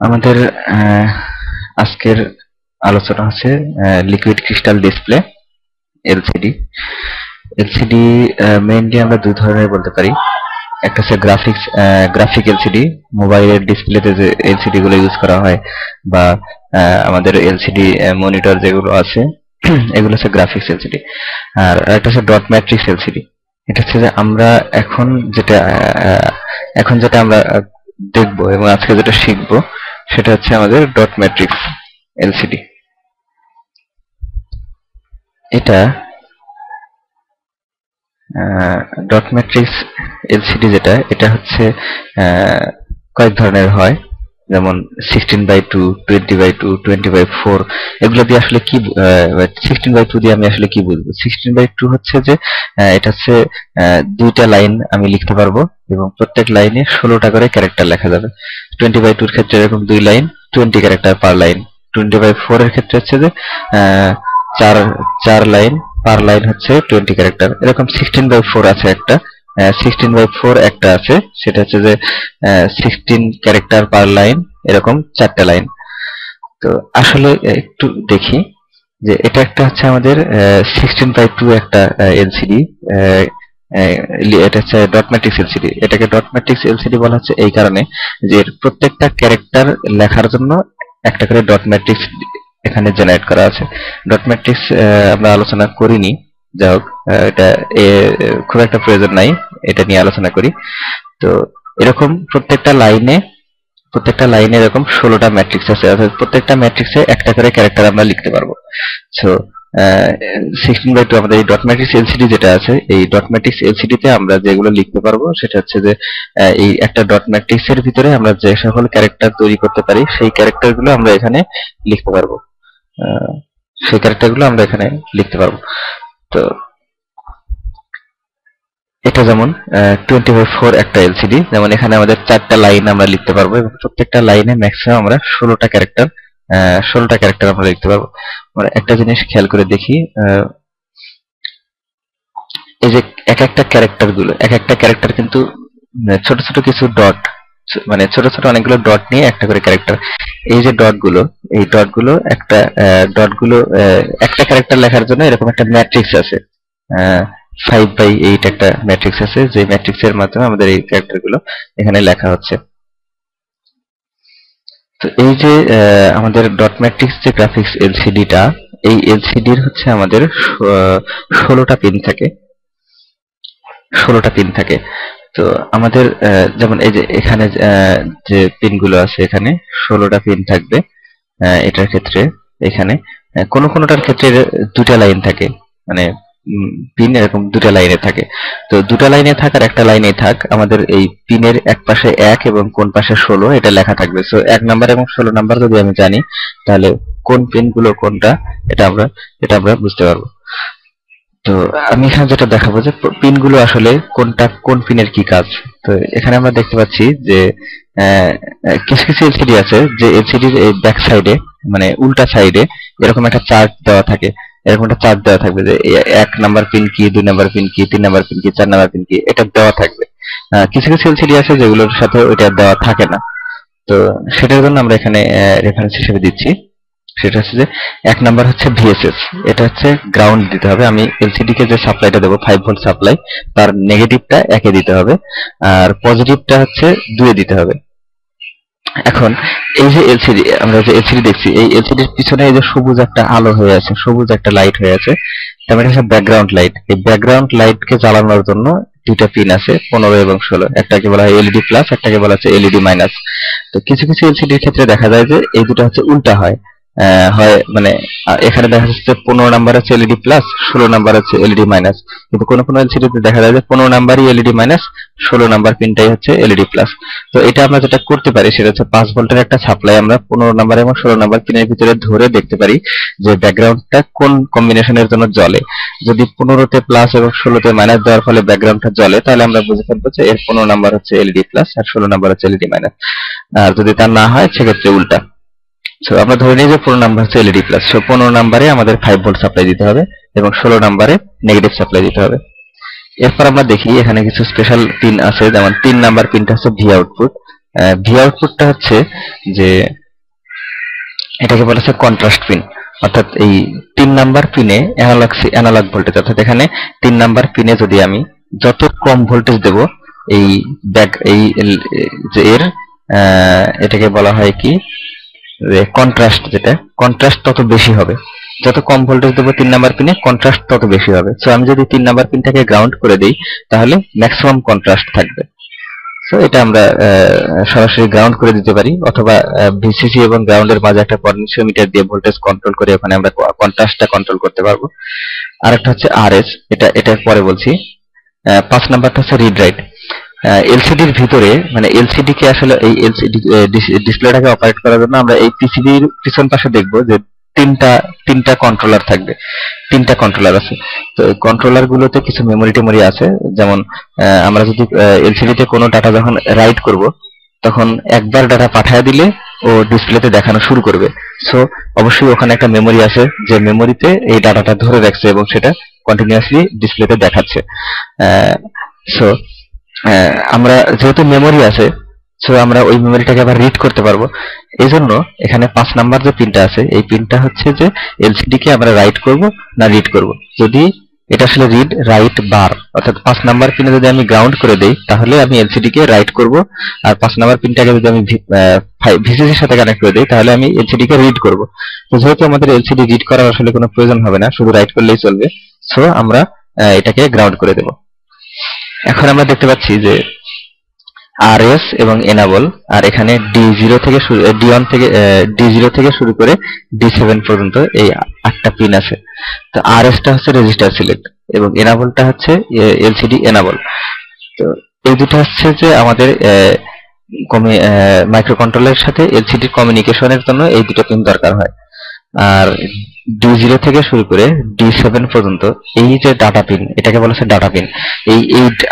আমাদের আজকের আলোচনা হচ্ছে liquid crystal display LCD. LCD mainly আমরা দুই ধরনের বলতে পারি। একটা হচ্ছে গ্রাফিক এলসিডি, মোবাইলের ডিসপ্লেতে যে এলসিডি গুলো ইউজ করা হয় বা আমাদের এলসিডি মনিটর যেগুলো আছে এগুলো হচ্ছে গ্রাফিক্স এলসিডি। আর একটা হচ্ছে ডট ম্যাট্রিক্স এলসিডি। এটা হচ্ছে যে আমরা এখন যেটা আমরা দেখবো এবং আজকে যেটা শিখবো সেটা হচ্ছে আমাদের ডট ম্যাট্রিক্স এলসিডি। এটা ডট ম্যাট্রিক্স এলসিডি যেটা, এটা হচ্ছে কয়েক ধরনের হয়, যেমন 16:2, 20:2, 20/4। এগুলো দিয়ে আসলে কি 16/2 দিয়ে আমি আসলে কি বুঝবো? 16/2 হচ্ছে যে এটা হচ্ছে দুইটা লাইন আমি লিখতে পারবো এবং প্রত্যেক লাইনে 16টা করে ক্যারেক্টার লেখা যাবে। 20/2 এর ক্ষেত্রে এরকম 2 লাইন, 20 ক্যারেক্টার পার লাইন। 20/4 এর ক্ষেত্রে হচ্ছে যে চার লাইন, পার লাইন হচ্ছে 20 ক্যারেক্টার। এরকম 16/4 আছে একটা, 16/4 একটা আছে, সেটা হচ্ছে যে 16 ক্যারেক্টার পার লাইন, এরকম 4টা লাইন। তো আসলে একটু দেখি যে এটা একটা হচ্ছে আমাদের 16/2 একটা এলসিডি। এটা হচ্ছে ডট ম্যাট্রিক্স এলসিডি। এটাকে ডট ম্যাট্রিক্স এলসিডি বলা হচ্ছে এই কারণে যে এর প্রত্যেকটা ক্যারেক্টার লেখার জন্য একটা করে ডট ম্যাট্রিক্স এখানে জেনারেট করা আছে। ডট ম্যাট্রিক্স আমরা আলোচনা করিনি, যাই হোক এটা খুব একটা প্রয়োজন নাই, এটা নিয়ে আলোচনা করি। তো এরকম প্রত্যেকটা লাইনে এরকম 16টা ম্যাট্রিক্স আছে, অর্থাৎ প্রত্যেকটা ম্যাট্রিক্সে একটা করে ক্যারেক্টার আমরা লিখতে পারবো। সো 16/2 আমাদের এই ডট ম্যাট্রিক্স এলসিডি যেটা আছে, এই ডট ম্যাট্রিক্স এলসিডি তে আমরা যেগুলো লিখতে পারবো সেটা হচ্ছে যে এই একটা ডট ম্যাট্রিক্স এর ভিতরে আমরা যে সকল ক্যারেক্টার তৈরি করতে পারি সেই ক্যারেক্টার গুলো আমরা এখানে লিখতে পারবো। সেই ক্যারেক্টার গুলো আমরা এখানে লিখতে পারবো। তো এটা যেমন 20/4 একটা এলসিডি, যেমন এখানে আমাদের 4টা লাইন আমরা লিখতে পারবো এবং প্রত্যেকটা লাইনে ম্যাক্সিমাম আমরা 16টা ক্যারেক্টার আমরা লিখতে পারবো। আমরা একটা জিনিস খেয়াল করে দেখি, এই যে এক একটা ক্যারেক্টার কিন্তু ছোট ছোট কিছু ডট, মানে ছোট ছোট অনেকগুলো ডট নিয়ে একটা করে ক্যারেক্টার। এই যে একটা ক্যারেক্টার লেখার জন্য এরকম একটা ম্যাট্রিক্স আছে, 5/8 একটা ম্যাট্রিক্স আছে, যে ম্যাট্রিক্স এর মাধ্যমে আমাদের এই ক্যারেক্টার গুলো এখানে লেখা হচ্ছে। তো এই যে আমাদের ডট ম্যাট্রিক্স যে গ্রাফিক্স এলসিডিটা, এই এলসিডির হচ্ছে আমাদের 16টা পিন থাকে। তো আমাদের যেমন এই যে এখানে যে পিনগুলো আছে, এখানে 16টা পিন থাকবে। এটার ক্ষেত্রে এখানে কোনোটার ক্ষেত্রে 2টা লাইন থাকে, মানে পিন এরকম 2টা লাইনে থাকে। তো 2টা লাইনে থাক আর একটা লাইনেই থাক, আমাদের এই পিনের এক পাশে 1 এবং কোন পাশে 16 এটা লেখা থাকবে। সো 1 নাম্বার এবং 16 নাম্বার যদি আমি জানি, তাহলে কোন পিনগুলো কোনটা এটা আমরা বুঝতে পারবো। তো আমি এখানে যেটা দেখাবো যে পিনগুলো আসলে কোন পিনের কি কাজ। তো এখানে আমরা দেখতে পাচ্ছি যে কিছু কিছু এলসিডি আছে যে এলসিডির এই ব্যাক সাইডে, মানে উল্টা সাইডে এরকম একটা চার্ট দেওয়া থাকে, এরকম একটা চার্ট দেওয়া থাকবে যে 1 নাম্বার পিন কি, 2 নাম্বার পিন কি, 3 নাম্বার পিন কি, 4 নাম্বার পিন কি, এটা দেওয়া থাকবে। কিছু কিছু এলসিডি আছে যেগুলোর সাথে ওইটা দেওয়া থাকে না। তো সেটার জন্য আমরা এখানে রেফারেন্স হিসেবে দিচ্ছি, সেটা হচ্ছে যে 1 নাম্বার হচ্ছে ভিএসএস, এটা হচ্ছে গ্রাউন্ড দিতে হবে। আমি এলসিডি কে যে সাপ্লাইটা দেবো 5 ভোল্ট সাপ্লাই, তার নেগেটিভটা 1 এ দিতে হবে আর পজিটিভটা হচ্ছে 2 এ দিতে হবে। এখন এই যে এলসিডি, আমরা যে এলসিডি দেখছি, এই এলসিডির পিছনে এই যে সবুজ একটা আলো হয়ে আছে, সবুজ একটা লাইট হয়ে আছে, তার মানে হচ্ছে ব্যাকগ্রাউন্ড লাইট। এই ব্যাকগ্রাউন্ড লাইটকে জ্বালানোর জন্য 2টা পিন আছে, 15 এবং 16। একটাকে বলা হয় এলইডি প্লাস, একটাকে বলা হচ্ছে এলইডি মাইনাস। তো কিছু কিছু এলসিডির ক্ষেত্রে দেখা যায় যে এই দুটো হচ্ছে উল্টা হয়, মানে এখানে দেখা যাচ্ছে 15 নাম্বার আছে এলইডি প্লাস, 16 নাম্বার আছে এলইডি মাইনাস। কিন্তু কোনো এলসিডিতে দেখা যায় যে 15 নাম্বারই এলইডি মাইনাস, 16 নাম্বার পিনটাই হচ্ছে এলইডি প্লাস। তো এটা আমরা যেটা করতে পারি সেটা হচ্ছে 5 ভোল্টের একটা সাপ্লাই আমরা 15 নাম্বার এবং 16 নাম্বার পিনের ভিতরে ধরে দেখতে পারি যে ব্যাকগ্রাউন্ডটা কোন কম্বিনেশনের জন্য জ্বলে। যদি 15তে প্লাস এবং 16তে মাইনাস দেওয়ার ফলে ব্যাকগ্রাউন্ডটা জ্বলে, তাহলে আমরা বুঝে ফেলবো যে এর 15 নাম্বার হচ্ছে এলইডি প্লাস আর 16 নাম্বার হচ্ছে এলইডি মাইনাস। আর যদি তা না হয় সেক্ষেত্রে উল্টা। সো আমরা ধরে নিই যে 15 নাম্বার হচ্ছে এলইডি প্লাস। সো 15 নাম্বারে আমাদের 5 ভোল্ট সাপ্লাই দিতে হবে এবং 16 নাম্বারে নেগেটিভ সাপ্লাই দিতে হবে। এরপর আমরা দেখি এখানে কিছু স্পেশাল পিন আছে, যেমন 3 নাম্বার পিনটা হচ্ছে ভি আউটপুট, ভি আউটপুটটা হচ্ছে যে এটাকে বলা হচ্ছে কন্ট্রাস্ট পিন, অর্থাৎ এই 3 নাম্বার পিনে অ্যানালগ ভোল্টেজ, অর্থাৎ এখানে 3 নাম্বার পিনে যদি আমি যত কম ভোল্টেজ দেব এই যে এর এটাকে বলা হয় কি কন্ট্রাস্ট, যেটা কন্ট্রাস্ট তত বেশি হবে। যত কম ভোল্টেজ দেবো 3 নাম্বার পিনে কন্ট্রাস্ট তত বেশি হবে। সো আমি যদি 3 নাম্বার পিনটাকে গ্রাউন্ড করে দেই তাহলে ম্যাক্সিমাম কন্ট্রাস্ট থাকবে। সো এটা আমরা সরাসরি গ্রাউন্ড করে দিতে পারি, অথবা ভিসিসি এবং গ্রাউন্ডের মাঝে একটা পটেনশিওমিটার দিয়ে ভোল্টেজ কন্ট্রোল করে ওখানে আমরা কন্ট্রাস্টটা কন্ট্রোল করতে পারবো। আরেকটা হচ্ছে আরএস, এটা পরে বলছি। 5 নাম্বারটা হচ্ছে রিড রাইট। এলসিডির ভিতরে মানে এলসিডি কে আসলে এই এলসিডি ডিসপ্লেটাকে অপারেট করার জন্য আমরা এই পিসিবির পিছন পাশে দেখবো যে তিনটা কন্ট্রোলার থাকবে, 3টা কন্ট্রোলার আছে। তো এই কন্ট্রোলার গুলোতে কিছু মেমোরি আছে, যেমন আমরা যদি এলসিডি তে কোনো ডাটা যখন রাইট করব তখন একবার ডাটা পাঠিয়ে দিলে ও ডিসপ্লেতে দেখানো শুরু করবে। সো অবশ্যই ওখানে একটা মেমোরি আছে যে মেমোরিতে এই ডাটাটা ধরে রাখছে এবং সেটা কন্টিনিউয়াসলি ডিসপ্লেতে দেখাচ্ছে। সো আমরা যেহেতু মেমোরি আছে, সো আমরা ওই মেমোরিটাকে আবার রিড করতে পারবো। এই জন্য এখানে 5 নাম্বার যে পিনটা আছে এই পিনটা হচ্ছে যে এলসিডি কে আমরা রাইট করব না রিড করব। যদি এটা আসলে রিড রাইট বার, অর্থাৎ 5 নাম্বার পিনে যদি আমি গ্রাউন্ড করে দেই তাহলে আমি এলসিডি কে রাইট করব, আর 5 নাম্বার পিনটাকে যদি আমি ভিসিসি এর সাথে কানেক্ট করে দেই তাহলে আমি এলসিডি কে রিড করব। তো যেহেতু আমাদের এলসিডি রিড করার আসলে কোনো প্রয়োজন হবে না, শুধু রাইট করলেই চলবে, সো আমরা এটাকে গ্রাউন্ড করে দেব। এখন আমরা দেখতে পাচ্ছি যে আরএস এবং এনাবল, আর এখানে D0 থেকে D1 থেকে D0 থেকে শুরু করে D7 পর্যন্ত এই 8টা পিন আছে। তো আরএসটা হচ্ছে রেজিস্টার সিলেক্ট এবং এনাবলটা হচ্ছে এলসিডি এনাবল। তো এই দুটো হচ্ছে যে আমাদের মাইক্রোকন্ট্রোলারের সাথে এলসিডি কমিউনিকেশনের জন্য এই দুটো পিন দরকার হয়। আর D0 থেকে শুরু করে D7 পর্যন্ত এই যে ডাটা পিন, এটাকে বলা হচ্ছে ডাটা পিন। এই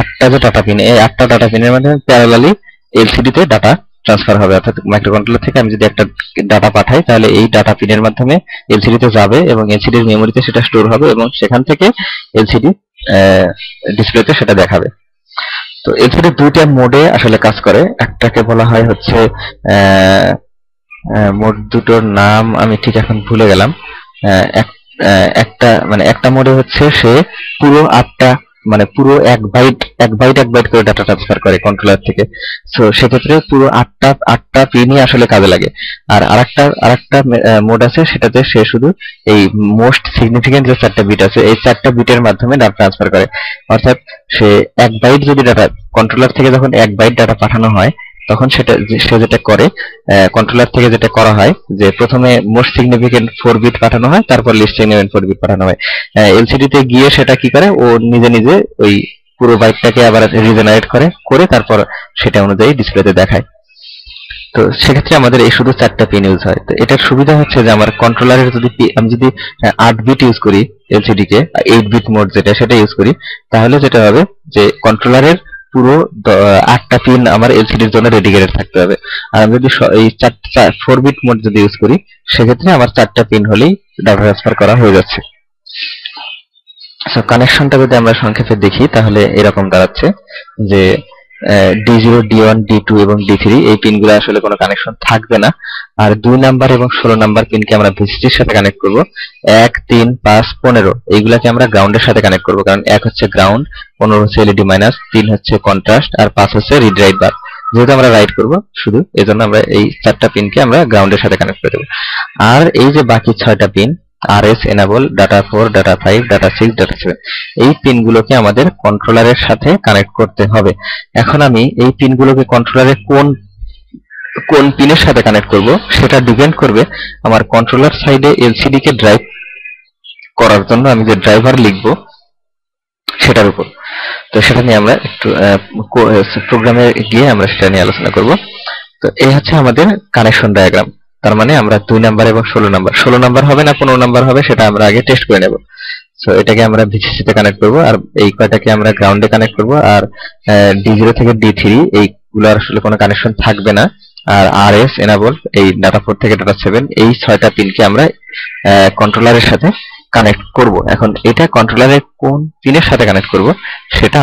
8টা যে ডাটা পিন, এই 8টা ডাটা পিনের মাধ্যমে প্যারালালি এলসিডি তে ডাটা ট্রান্সফার হবে। অর্থাৎ মাইক্রোকন্ট্রোলার থেকে আমি যদি একটা ডাটা পাঠাই তাহলে এই ডাটা পিনের মাধ্যমে এলসিডি তে যাবে এবং এলসিডির মেমোরিতে সেটা স্টোর হবে এবং সেখান থেকে এলসিডি ডিসপ্লেতে সেটা দেখাবে। তো এলসিডি দুইটা মোডে আসলে কাজ করে। একটাকে বলা হয় হচ্ছে মোড দুটোর নাম আমি ঠিক এখন ভুলে গেলাম। একটা মোডে হচ্ছে সে পুরো 8টা মানে পুরো এক বাইট করে ডাটা ট্রান্সফার করে কন্ট্রোলার থেকে। সো সেক্ষেত্রে পুরো 8টা পিনই আসলে কাজে লাগে। আর আরেকটা মোড আছে, সেটাতে সে শুধু এই মোস্ট সিগনিফিকেন্ট যে 4টা বিট আছে এই 4টা বিটের মাধ্যমে ডাটা ট্রান্সফার করে। অর্থাৎ সে 1 বাইট যদি ডাটা কন্ট্রোলার থেকে যখন 1 বাইট ডাটা পাঠানো হয় তখন সে যেটা করে কন্ট্রোলার থেকে যেটা করা হয় যে প্রথমে মোস্ট সিগনিফিকেন্ট 4 বিট পাঠানো হয়, তারপর লিস্ট সিগনিফিকেন্ট 4 বিট পাঠানো হয়। এলসিডি তে গিয়ে সেটা কি করে, ও নিজে ওই পুরো বাইটটাকে আবার রিজেনারেট করে তারপর সেটা অনুযায়ী ডিসপ্লেতে দেখায়। তো সেক্ষেত্রে আমাদের এই শুধু 4টা পিন ইউজ হয়। তো এটার সুবিধা হচ্ছে যে আমার কন্ট্রোলারের আমি যদি 8 বিট ইউজ করি এলসিডি কে, 8 বিট মোড সেটা ইউজ করি, তাহলে যেটা হবে যে কন্ট্রোলারের পুরো 8টা পিন আমার এলসিডির জন্য ডেডিকেটেড থাকতে হবে। আর আমি যদি এই 4 বিট মোড যদি ইউজ করি সেক্ষেত্রে আমার 4টা পিন হলেই ডাটা ট্রান্সফার করা হয়ে যাচ্ছে। সো কানেকশনটা যদি আমরা সংক্ষেপে দেখি তাহলে এরকম দাঁড়াচ্ছে যে D0, D1, D2 এবং D3 এই পিনগুলো আসলে কোনো কানেকশন থাকবে না। আর 2 নাম্বার এবং 16 নাম্বার পিনকে আমরা ভিসিসির সাথে কানেক্ট করব। 1, 3, 5, 15 এইগুলাকে আমরা গ্রাউন্ডের সাথে কানেক্ট করব, কারণ 1 হচ্ছে গ্রাউন্ড, 15 হচ্ছে এলইডি মাইনাস, 3 হচ্ছে কন্ট্রাস্ট আর 5 হচ্ছে রিড রাইট বার। যেহেতু আমরা রাইট করব শুধু, এজন্য আমরা এই 4টা পিনকে আমরা গ্রাউন্ডের সাথে কানেক্ট করে দেব। আর এই যে বাকি 6টা pin RS, enable, data 4, data 5, data 6, data 7 এই পিনগুলোকে আমাদের কন্ট্রোলারের সাথে কানেক্ট করতে হবে। এখন আমি এই পিনগুলোকে কন্ট্রোলারের কোন পিনের সাথে কানেক্ট করব সেটা ডিপেন্ড করবে আমার কন্ট্রোলার সাইডে এলসিডি কে ড্রাইভ করার জন্য আমি যে ড্রাইভার লিখব সেটার উপর। তো সেটা নিয়ে আমরা একটু প্রোগ্রামে গিয়ে আমরা সেটা নিয়ে আলোচনা করব। তো এই হচ্ছে আমাদের কানেকশন ডায়াগ্রাম। তার মানে আমরা 2 নাম্বার এবং 16 নাম্বার হবে না 15 নাম্বার হবে সেটা আমরা আগে টেস্ট করে নেব। সো এটাকে আমরা ভিসিসি তে কানেক্ট করব, আর এই কয়টাকে আমরা গ্রাউন্ডে কানেক্ট করব। আর D0 থেকে D3 এইগুলোর আসলে কোনো কানেকশন থাকবে না। আর আরএস, এনাবল, এই ডাটা 4 থেকে ডাটা 7 এই 6টা পিনকে আমরা কন্ট্রোলারের সাথে কানেক্ট করব। এখন এটা কন্ট্রোলারের কোন পিনের সাথে কানেক্ট করব সেটা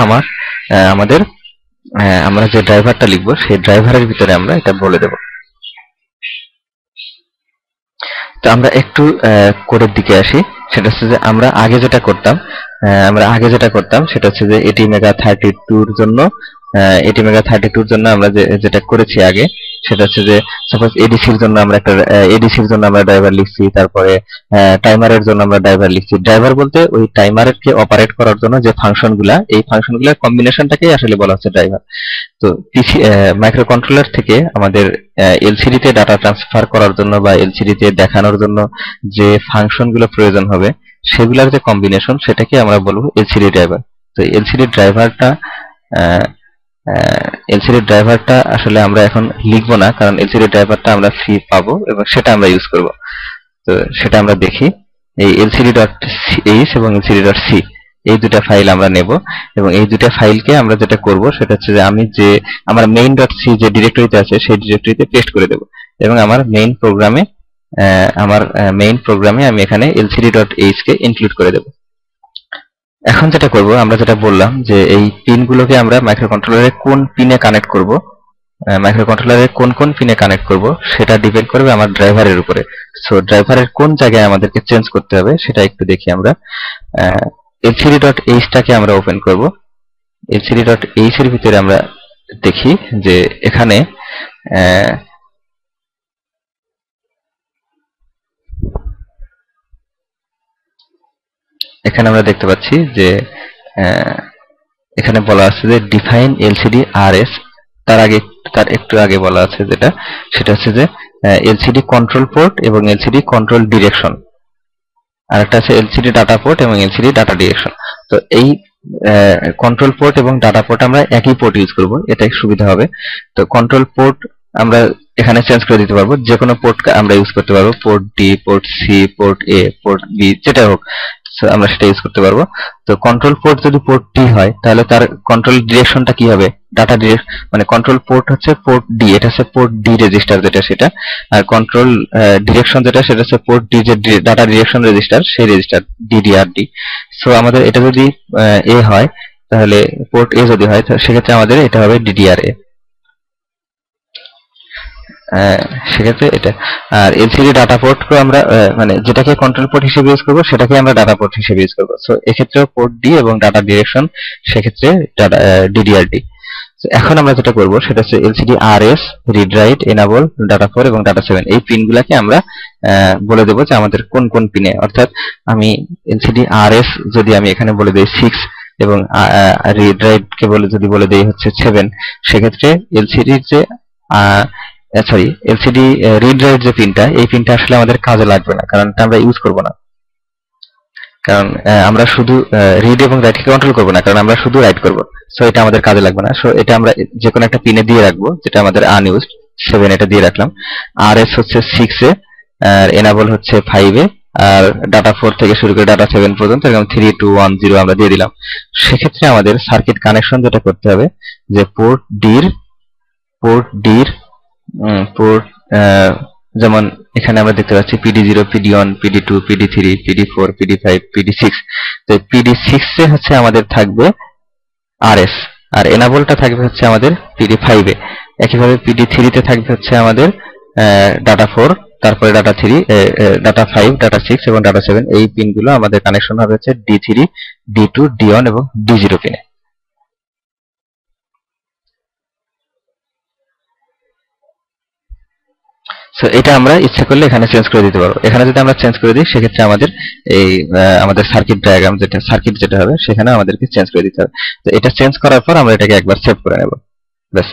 আমাদের আমরা যে ড্রাইভারটা লিখবো সেই ড্রাইভারের ভিতরে আমরা এটা বলে দেব। তো আমরা একটু কোডের দিকে আসি। সেটা হচ্ছে যে আমরা আগে যেটা করতাম সেটা হচ্ছে যে ATmega32 জন্য ATmega32 জন্য আমরা যেটা করেছি আগে সেটা হচ্ছে যে সাপোজ এডিসির জন্য আমরা একটা এডিসির জন্য আমরা ড্রাইভার লিখছি, তারপরে টাইমারের জন্য আমরা ড্রাইভার লিখছি। ড্রাইভার বলতে ওই টাইমারকে অপারেট করার জন্য যে ফাংশনগুলা, এই ফাংশনগুলোর কম্বিনেশনটাকেই আসলে বলা হচ্ছে ড্রাইভার। তো পিসি মাইক্রো কন্ট্রোলার থেকে আমাদের এলসিডি তে ডাটা ট্রান্সফার করার জন্য বা এলসিডি তে দেখানোর জন্য যে ফাংশনগুলো প্রয়োজন হবে সেগুলোর যে কম্বিনেশন সেটাকে আমরা বলবো এলসিডি ড্রাইভার। তো এলসিডি ড্রাইভারটা আসলে আমরা এখন লিখবো না, কারণ এলসিডি ড্রাইভারটা আমরা ফ্রি পাবো এবং সেটা আমরা ইউজ করব। তো সেটা আমরা দেখি। এই lcd.h এবং lcd.c এই দুটো ফাইল আমরা নেব এবং এই দুটো ফাইলকে আমরা যেটা করব সেটা হচ্ছে যে আমার main.c যে ডিরেক্টরিতে আছে সেই ডিরেক্টরিতে পেস্ট করে দেব এবং আমার মেইন প্রোগ্রামে আমি এখানে lcd.h কে ইনক্লুড করে দেব। এখন যেটা করব, আমরা যেটা বললাম যে এই পিনগুলোকে আমরা মাইক্রোকন্ট্রোলারের কোন পিনে কানেক্ট করব, মাইক্রোকন্ট্রোলারের কোন পিনে কানেক্ট করব সেটা ডিপেন্ড করবে আমার ড্রাইভারের উপরে। সো ড্রাইভারের কোন জায়গায় আমাদেরকে চেঞ্জ করতে হবে সেটা একটু দেখি। আমরা lcd.h টাকে আমরা ওপেন করব। lcd.h এর ভিতরে আমরা দেখি যে এখানে আমরা দেখতে পাচ্ছি যে এখানে বলা আছে যে ডিফাইন এলসিডি আরএস। তার একটু আগে বলা আছে সেটা হচ্ছে যে এলসিডি কন্ট্রোল পোর্ট এবং এলসিডি কন্ট্রোল ডিরেকশন, আর একটা আছে এলসিডি ডাটা পোর্ট এবং এলসিডি ডাটা ডিরেকশন। তো এই কন্ট্রোল পোর্ট এবং ডাটা পোর্ট আমরা একই পোর্ট ইউজ করব, এটাই সুবিধা হবে। তো কন্ট্রোল পোর্ট আমরা এখানে চেঞ্জ করে দিতে পারবো, যে কোনো পোর্ট আমরা ইউজ করতে পারবো, port D, port C, port A, port B, যেটা হোক আমরা সেটা ইউজ করতে পারবো। তো কন্ট্রোল পোর্ট যদি পোর্ট ডি হয় তাহলে তার কন্ট্রোল ডিরেকশনটা কি হবে, ডাটা ডিরেকশন মানে কন্ট্রোল পোর্ট হচ্ছে পোর্ট ডি, এটা হচ্ছে পোর্ট ডি রেজিস্টার যেটা সেটা, আর কন্ট্রোল ডিরেকশন যেটা সেটা হচ্ছে পোর্ট ডি যে ডাটা ডিরেকশন রেজিস্টার সেই রেজিস্টার ডিডিআরডি। সো আমাদের এটা যদি এ হয় তাহলে পোর্ট এ যদি হয় সেক্ষেত্রে আমাদের এটা হবে ডিডিআর এ, সেক্ষেত্রে এটা। আর এলসিডি ডাটা পোর্টকে আমরা মানে যেটাকে কন্ট্রোল পোর্ট হিসেবে ইউজ করবো সেটাকে আমরা ডাটা পোর্ট হিসেবে ইউজ করবো। সো এক্ষেত্রেও পোর্ট ডি এবং ডাটা ডিরেকশন সেক্ষেত্রে ডিডিআরডি। এখন আমরা যেটা করবো সেটা হচ্ছে LCD RS, read write, enable, data 4 এবং ডাটা 7 এই পিনগুলোকে আমরা বলে দেবো যে আমাদের কোন পিনে। অর্থাৎ আমি এলসিডি আরএস যদি আমি এখানে বলে দিই 6 এবং রিড রাইট কে যদি বলে দিই হচ্ছে 7, সেক্ষেত্রে এলসিডির যে এলসিডি রিড রাইট যে পিনটা, এই পিনটা আসলে আমাদের কাজে লাগবে না, কারণ এটা আমরা ইউজ করব না, কারণ আমরা শুধু রিড এবং রাইটকে কন্ট্রোল করব না, কারণ আমরা শুধু রাইট করব। সো এটা আমাদের কাজে লাগবে না। সো এটা আমরা যে কোনো একটা পিনে দিয়ে রাখবো, যেটা আমাদের আনইউজড 7 এটা দিয়ে রাখলাম। আরএস হচ্ছে 6 এ, আর এনাবল হচ্ছে 5 এ, আর ডাটা 4 থেকে শুরু করে ডাটা 7 পর্যন্ত এরকম 3 2 1 0 আমরা দিয়ে দিলাম। সেক্ষেত্রে আমাদের সার্কিট কানেকশন যেটা করতে হবে যে পোর্ট ডির যেমন এখানে আমরা দেখতে পাচ্ছি PD0, PD1, PD2, PD3, PD4, PD5, PD6। তো PD6 এ হচ্ছে আমাদের থাকবে RS, আর এনাবলটা থাকবে হচ্ছে আমাদের PD5 এ। একইভাবে PD3 তে থাকবে হচ্ছে আমাদের ডাটা 4, তারপরে ডাটা 3, ডাটা 5, ডাটা 6 এবং ডাটা 7। এই পিনগুলো আমাদের কানেকশন হবে হচ্ছে D3, D2, D1 এবং D0 পিনে। সো এটা আমরা ইচ্ছা করলে এখানে চেঞ্জ করে দিতে পারবো। এখানে যদি আমরা চেঞ্জ করে দিই সেক্ষেত্রে আমাদের এই আমাদের সার্কিট ডায়াগ্রাম যেটা হবে সেখানে আমাদেরকে চেঞ্জ করে দিতে হবে। তো এটা চেঞ্জ করার পর আমরা এটাকে একবার সেভ করে নেব, ব্যাস।